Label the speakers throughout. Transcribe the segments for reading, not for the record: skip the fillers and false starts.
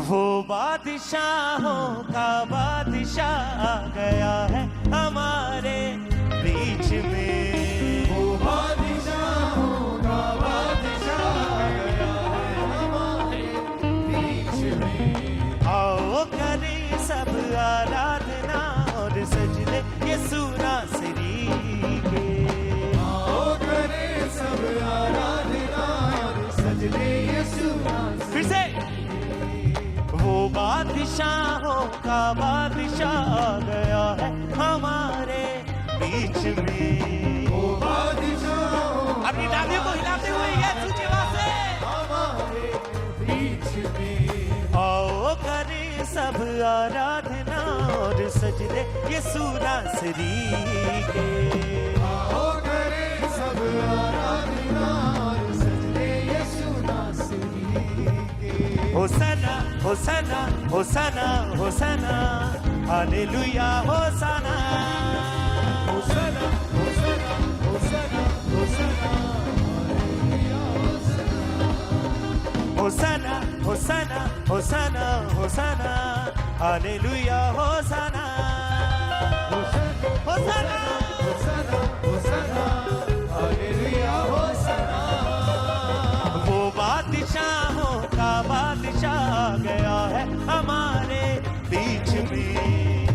Speaker 1: वो बादशाहों का बादशाह आ गया है हमारे बीच में।
Speaker 2: वो बादशाहों का बादशाह आ गया है हमारे बीच में।
Speaker 1: आओ करें सब आराधना और सजदे यीशु नासरी के।
Speaker 2: आओ करें सब आराधना और सजदे यीशु नासरी।
Speaker 1: फिर से वो बादशाहों का बादशाह आ गया है हमारे बीच में।
Speaker 2: वो बादशाहों
Speaker 1: अपनी डालियों को हिलाते हुए यीशु के वास्ते
Speaker 2: हमारे बीच में।
Speaker 1: आओ करें सब आराधना और सजदे यीशु नासरी के।
Speaker 2: आओ करें सब आराधना और सजदे यीशु नासरी के।
Speaker 1: होसना होसना होसना होसना हालेलुया होसना
Speaker 2: होसना होसना होसना होसना हालेलुया होसना।
Speaker 1: होसना होसना होसना होसना hallelujah होसना होसना
Speaker 2: होसना होसना hallelujah होसना।
Speaker 1: वो बादशाहों का बादशाह आ गया है हमारे बीच में।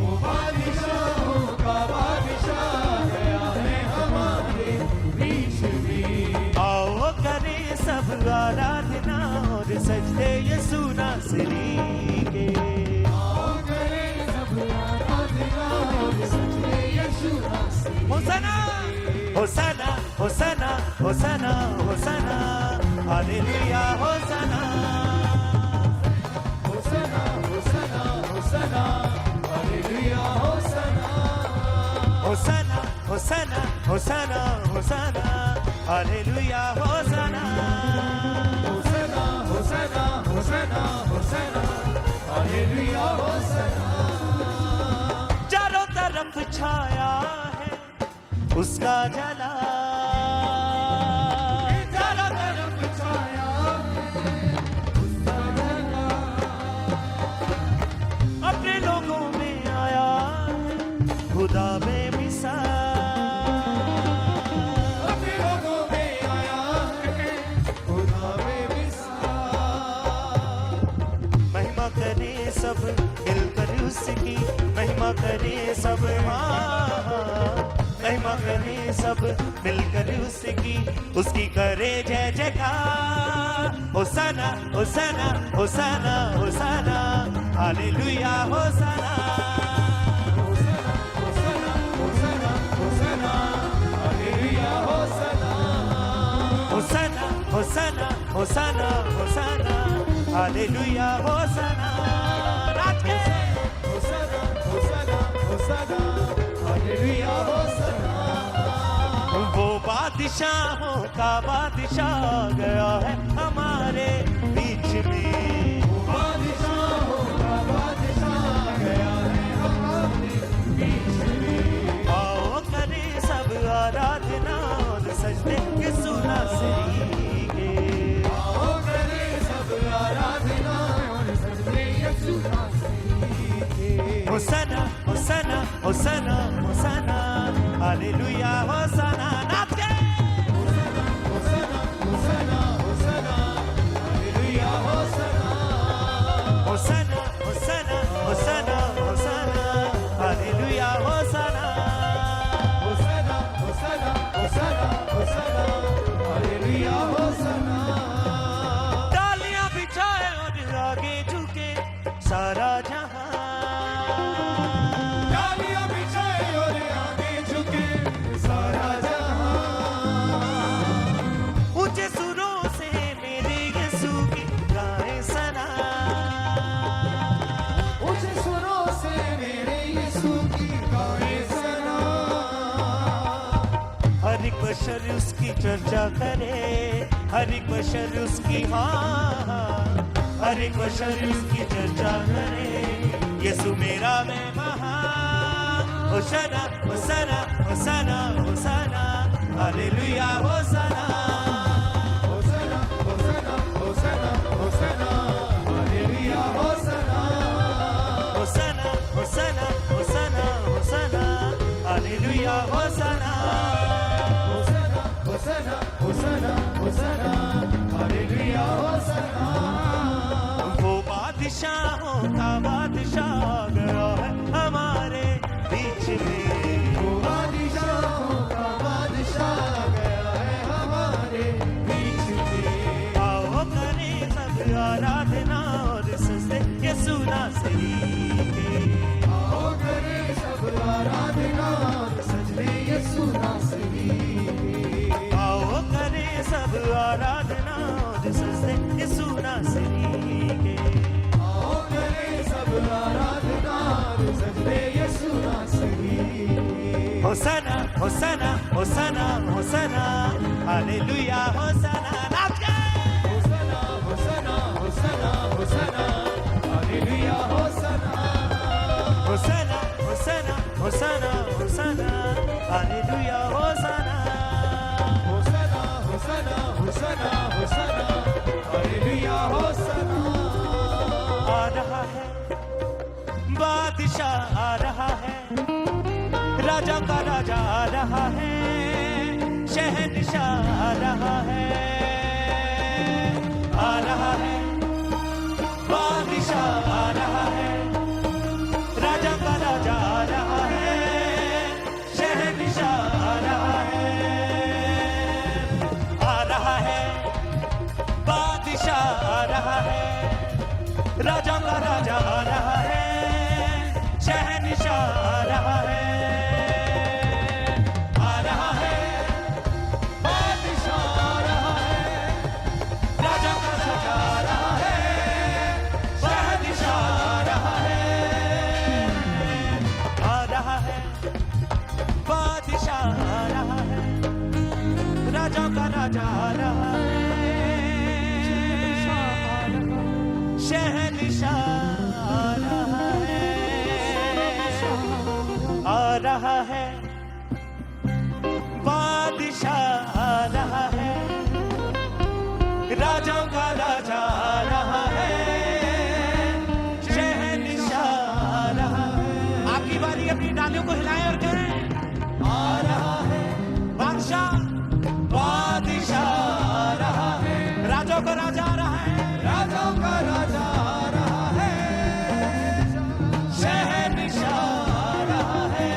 Speaker 2: वो बादशाहों का बादशाह आ गया है हमारे बीच में।
Speaker 1: आओ करें सब आराधना और सजदे यीशु नासरी के।
Speaker 2: आओ करें सब आराधना और सजदे यीशु नासरी।
Speaker 1: होसना होसना होसना होसना होसना हालेलुया होसना
Speaker 2: होसना होसना होसना हालेलुया होसना।
Speaker 1: होसना होसना होसना होसना hallelujah होसना
Speaker 2: होसना होसना होसना होसना hallelujah होसना।
Speaker 1: चारों तरफ छाया है उसका जला।
Speaker 2: चारों तरफ छाया है उसका जला।
Speaker 1: अपने लोगों में आया है खुदा बेमिसाल।
Speaker 2: अपने लोगों में आया है खुदा बेमिसाल।
Speaker 1: महिमा करे सब मिलकर उसकी, महिमा करे सब महिमा करे सब मिलकर उसकी, उसकी करे जय जयकार। होसना होसना होसना होसना हालेलुया होसना
Speaker 2: होसना होसना होसना हालेलुया होसना।
Speaker 1: होसना होसना होसना होसना हालेलुया होसना। राज के
Speaker 2: होसना होसना होसना हालेलुया होसना।
Speaker 1: वो बादशाहों का बादशाह आ गया है हमारे बीच में।
Speaker 2: वो बादशाहों का बादशाह आ गया है हमारे बीच में।
Speaker 1: आओ करें सब आराधना और सजदे यीशु नासरी के।
Speaker 2: आओ करें सब आराधना और सजदे यीशु नासरी के।
Speaker 1: होसना होसना होसना होसना हालेलुया होसना। नाच के
Speaker 2: होसना होसना होसना हालेलुया होसना।
Speaker 1: होसना होसना होसना होसना हालेलुया होसना।
Speaker 2: होसना होसना होसना होसना हालेलुया होसना।
Speaker 1: तालियां बिछाए और आगे झुके सारा जहां।
Speaker 2: तालियां बिछाए और आगे झुके सारा जहां।
Speaker 1: ऊंचे सुरों से मेरे यीशु की गाए सना।
Speaker 2: ऊंचे सुरों से मेरे यीशु की गाए सना।
Speaker 1: हर एक बशर उसकी चर्चा करे, हर एक बशर उसकी हर एक बशर उसकी चर्चा करे। यीशु मेरा मैं महान। होसना होसना होसना होसना हालेलुया होसना।
Speaker 2: होसना होसना होसना होसना हालेलुया होसना। होसना होसना होसना हालेलुया होसना
Speaker 1: वो बादशाहों का बादशाह गया है हमारे बीच में
Speaker 2: वो बादशाहों का बादशाह गया है हमारे बीच में
Speaker 1: आओ करें सब आराधना और सजदे यीशु नासरी के
Speaker 2: आओ करें सब आराधना और सजदे यीशु नासरी के
Speaker 1: आओ करें सब आराधना और सजदे यीशु नासरी के
Speaker 2: आओ करें सब आराधना और सजदे यीशु नासरी के
Speaker 1: होसना होसना होसना होसना हालेलुया होसना नाच के
Speaker 2: होसना होसना होसना होसना हालेलुया होसना
Speaker 1: होसना होसना होसना होसना हालेलुया होसना
Speaker 2: होसना होसना होसना होसना हालेलुया होसना
Speaker 1: आ रहा है बादशाह आ रहा है राजा का राजा आ रहा है शहंशाह आ रहा है बादशाह आ रहा है राजा का राजा आ रहा है शहंशाह आ रहा है बादशाह आ रहा है राजा का राजा आ रहा है शहंशाह आ रहा है
Speaker 2: बादशाह आ रहा है
Speaker 1: राजा का राजा आ रहा है शहंशाह आ रहा है बादशाह आ रहा है राजा का राजा आ रहा है शहंशाह आ रहा है बादशाह आ रहा है राजा का राजा आ रहा है शहंशाह आ रहा है आपकी बारी अपनी डालियों को हिलाएं और कहें आ रहा है बादशाह बादशाह आ रहा है राजा का राजा आ रहा है
Speaker 2: राजा का राजा आ रहा है
Speaker 1: शहंशाह आ रहा है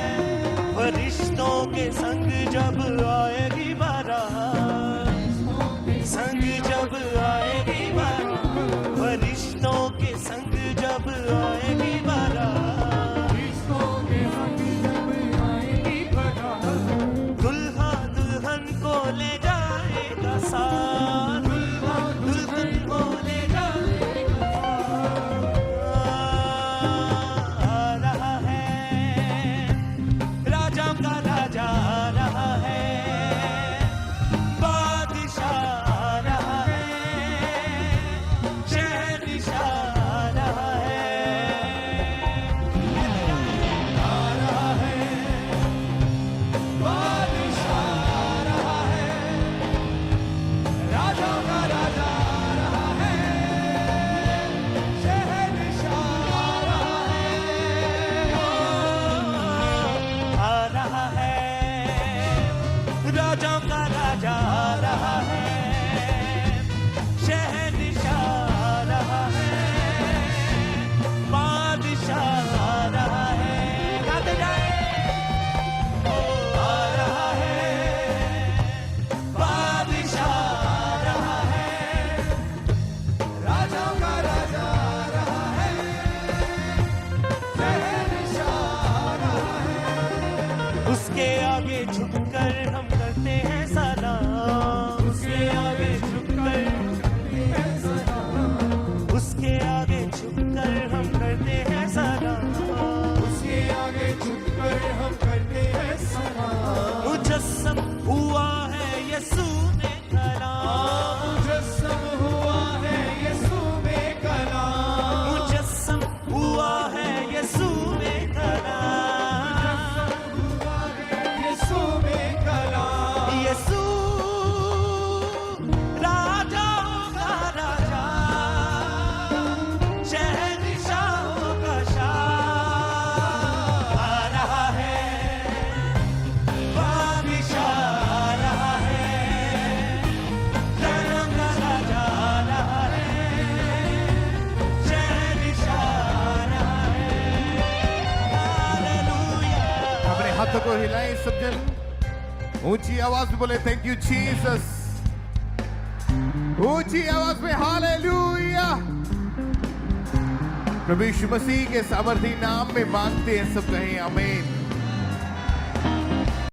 Speaker 1: फरिश्तों के संग जब आएगी बारात संग जब आएगी बारात फरिश्तों के संग जब आएगी बारात
Speaker 2: फरिश्तों के संग जब आएगी बारात
Speaker 1: दुल्हा दुल्हन को ले जाएगा साथ दुल्हन को ले जाएगा आ रहा है राजा का राजा आ रहा है बादशाह आ रहा है शहंशाह आ रहा है
Speaker 2: बादशाह आ रहा है राजा का राजा आ रहा है शहंशाह आ रहा है
Speaker 1: राजा का राजा आ रहा है शहंशाह आ रहा है बादशाह आ रहा है गाते जाए आ रहा है बादशाह आ रहा है
Speaker 2: राजा का राजा आ रहा है शहंशाह आ रहा है
Speaker 1: उसके आगे झुककर हम करते हैं सलाम उसके आगे झुककर उसके आगे झुककर हम करते हैं सलाम
Speaker 2: उसके आगे झुककर हम करते हैं सलाम
Speaker 1: मुजस्सम हुआ है यीशु में कलाम
Speaker 2: मुजस्सम हुआ है यीशु में कलाम
Speaker 1: मुजस्सम हुआ है यीशु में कलाम
Speaker 2: हुआ है यीशु में कलाम
Speaker 1: यीशु राजाओं का राजा शहंशाहों का शाह आ रहा है बादशाह आ रहा है
Speaker 2: हाथों को हिलाएं सब जन, ऊंची आवाज में बोले थैंक यू जीसस, ऊंची आवाज में हालेलुया। प्रभु यीशु मसीह के सामर्थी नाम में मांगते हैं सब, कहें आमीन।